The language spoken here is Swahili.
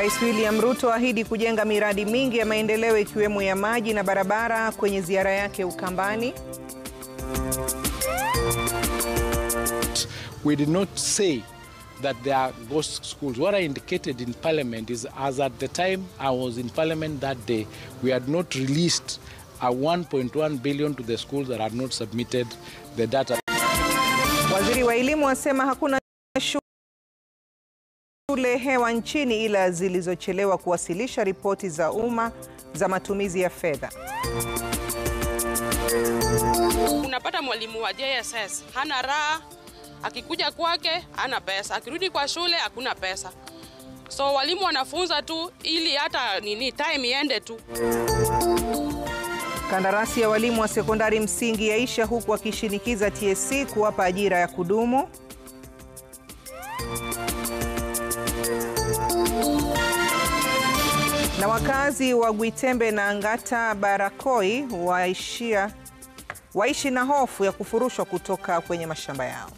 Rais William Ruto ahidi kujenga miradi mingi ya maendeleo ikiwemo ya maji na barabara kwenye ziara yake Ukambani. We did not say that there are ghost schools. What I indicated in Parliament is, as at the time I was in Parliament that day, we had not released a 1.1 billion to the schools that had not submitted the data. Waziri wa elimu asema hakuna shule hewa nchini ila zilizochelewa kuwasilisha ripoti za umma za matumizi ya fedha. Unapata mwalimu wa JSS hana raha, akikuja kwake hana pesa, akirudi kwa shule hakuna pesa. So walimu wanafunza tu ili hata time iende tu. Kandarasi ya walimu wa sekondari msingi yaisha huku wakishinikiza TSC kuwapa ajira ya kudumu. Na wakazi wa Gwitembe na Angata Barakoi waishi na hofu ya kufurushwa kutoka kwenye mashamba yao.